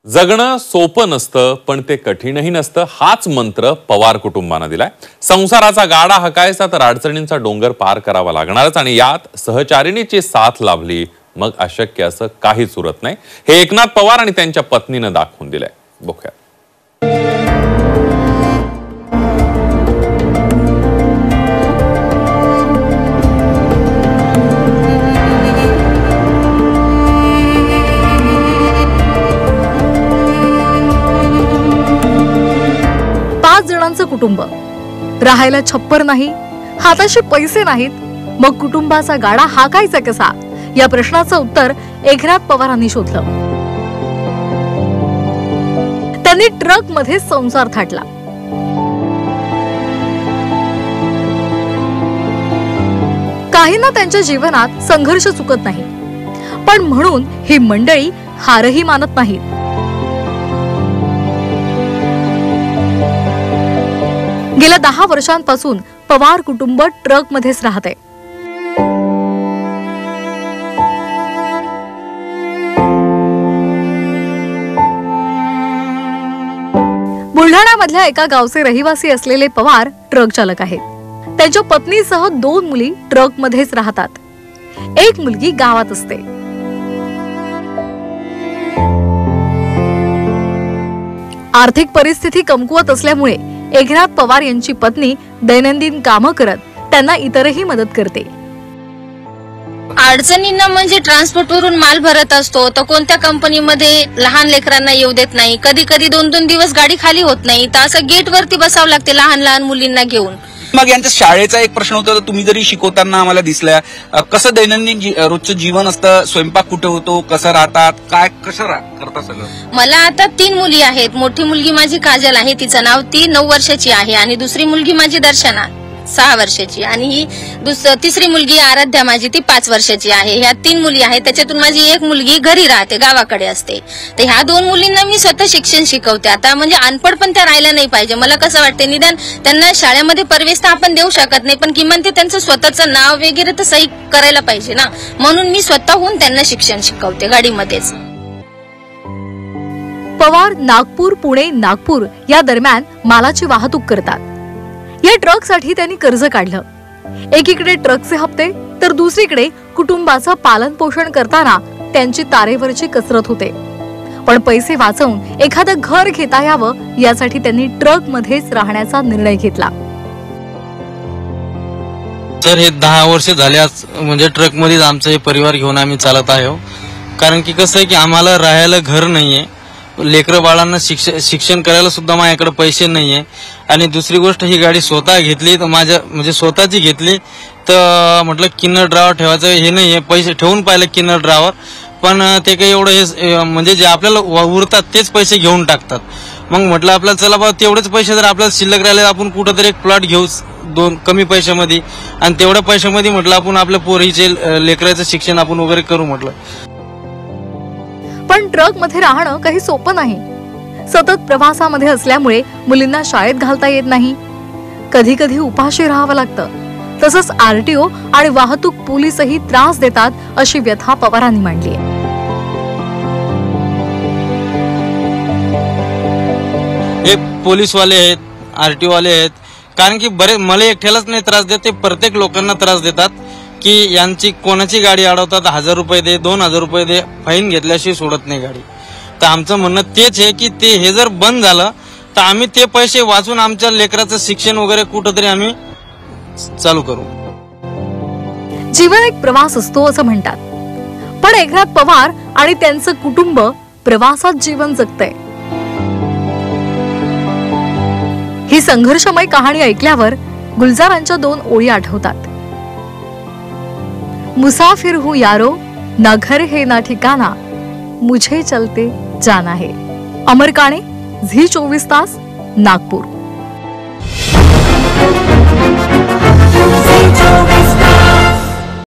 जगणं सोपं नसतं, पण ते कठीणही नसतं, हाच मंत्र पवार कुटुंबाने दिलाय। संसाराचा गाडा हकायचा तर अडचणींचा डोंगर पार करावा लागणारच, आणि यात सहचारिणीची साथ लाभली मग अशक्य असं काहीच उरत नाही। हे एकनाथ पवार आणि त्यांच्या पत्नीने दाखवून दिलंय। बघूया। 5 जणांचं कुटुंब, राहायला छप्पर नाही, हाताशी पैसे नाहीत, मग कुटुंबाचा गाडा हाकायचा कसा? या प्रश्नाचं उत्तर एकनाथ पवारांनी शोधलं। त्यांनी ट्रक मध्ये संसार थाटला। काहींना त्यांच्या जीवनात संघर्ष चुकत नाही, पण म्हणून ही मंडळी हारही मानत नाहीत। गेल्या 10 वर्षांपासून पवार कुटुंब ट्रक मध्येच राहते। बुलढाण्यामधल्या एका गावचे रहिवासी असलेले पवार ट्रक चालक आहेत। त्यांच्या पत्नीसह 2 मुली ट्रक मध्येच राहतात। एक मुलगी गावात असते। आर्थिक परिस्थिती कमकुवत असल्यामुळे एकनाथ पवार यांची पत्नी दैनंदिन कामं करत त्यांना इतरही मदत करते। अडचणींना म्हणजे ट्रान्सपोर्ट वरून माल भरत असतो, तर कोणत्या कंपनीमध्ये लहान लेकरांना येऊ देत नाही। कधी कधी 2-2 दिवस गाडी खाली होत नाही, तर असं गेट वरती बसावं लागते लहान लहान मुलींना घेऊन। मग यांच्या शाळेचा एक प्रश्न होता, तुम्ही जरी शिकवताना आम्हाला दिसल्या, कसं दैनंदिन रोजचं जीवन असतं, स्वयंपाक कुठे होतो, कसं राहतात, काय कसं करता सगळं? मला आता 3 मुली आहेत। मोठी मुलगी माझी काजल आहे, तिचं नाव, ती 9 वर्षाची आहे, आणि दुसरी मुलगी माझी दर्शना 6 वर्षाची, आणि ही तिसरी मुलगी आराध्या माझी, ती 5 वर्षाची आहे। ह्या 3 मुली आहेत, त्याच्यातून माझी एक मुलगी घरी राहते, गावाकडे असते। तर ह्या 2 मुलींना मी स्वतः शिक्षण शिकवते। आता म्हणजे अनपड पण त्या राहिल्या नाही पाहिजे। मला कसं वाटते, निदान त्यांना शाळेमध्ये प्रवेश तर आपण देऊ शकत नाही, पण किमान ते त्यांचं स्वतःचं नाव वगैरे तर सही करायला पाहिजे ना, म्हणून मी स्वतःहून त्यांना शिक्षण शिकवते गाडीमध्येच। पवार नागपूर, पुणे, नागपूर या दरम्यान मालाची वाहतूक करतात। या ट्रकसाठी त्यांनी कर्ज काढलं। एकीकडे ट्रकचे हप्ते, तर दुसरीकडे कुटुंबाचं पालन पोषण करताना त्यांची तारेवरची कसरत होते। पण पैसे वाचवून एखादं घर घेता यावं यासाठी त्यांनी ट्रक मध्येच राहण्याचा निर्णय घेतला। तर हे 10 वर्ष झाल्यास म्हणजे ट्रक मध्येच आमचं हे परिवार घेऊन आम्ही चालत आहे। कारण की कसं आहे की आम्हाला राहायला घर नाहीये, लेकरं बाळांना शिक्षण करायला सुद्धा माझ्याकडे पैसे नाहीये, आणि दुसरी गोष्ट ही गाडी स्वतः घेतली तर माझ्या म्हणजे स्वतःची घेतली तर म्हटलं किन्नर ड्रायव्हर ठेवायचं हे नाहीये। पैसे ठेवून पाहिलं किन्नर ड्रायव्हर, पण ते काही एवढं हे म्हणजे जे आपल्याला उरतात तेच पैसे घेऊन टाकतात। मग म्हटलं आपल्याला चला बा, तेवढेच पैसे जर आपल्याला शिल्लक राहिले, आपण कुठंतरी एक प्लॉट घेऊ 2 कमी पैशामध्ये, आणि तेवढ्या पैशामध्ये म्हटलं आपण आपल्या पोरीचे लेकराचं शिक्षण आपण वगैरे करू म्हटलं। पण ट्रक मध्ये राहणं काही सोपं नाही। सतत प्रवासामध्ये असल्यामुळे मुलींना शाळेत घालता येत नाही, कधी कधी उपाशी राहावं लागतं। तसंच आरटीओ आणि वाहतूक पोलीसही त्रास देतात, अशी व्यथा पवारांनी मांडली आहे। हे पोलीसवाले आहेत, आरटीओ वाले आहेत, कारण की बरे मला एकट्यालाच नाही त्रास देत, ते प्रत्येक लोकांना त्रास देतात की यांची कोणाची गाडी अडवतात, 1000 रुपये दे, 2000 रुपये दे, फाईन घेतल्याशिवाय सोडत नाही गाडी। तर आमचं म्हणणं तेच आहे की ते हे जर बंद झालं तर आम्ही ते पैसे वाचून आमच्या लेकराचं शिक्षण वगैरे कुठंतरी आम्ही चालू करू। जीवन एक प्रवास असतो असं म्हणतात, पण एकनाथ पवार आणि त्यांचं कुटुंब प्रवासात जीवन जगतंय। ही संघर्षमय कहाणी ऐकल्यावर गुलजारांच्या 2 ओळी आठवतात। मुसाफिर हूं यारो, ना घर है ना ठिकाना, मुझे चलते जाना है। अमर काणे, झी 24 तास, नागपूर।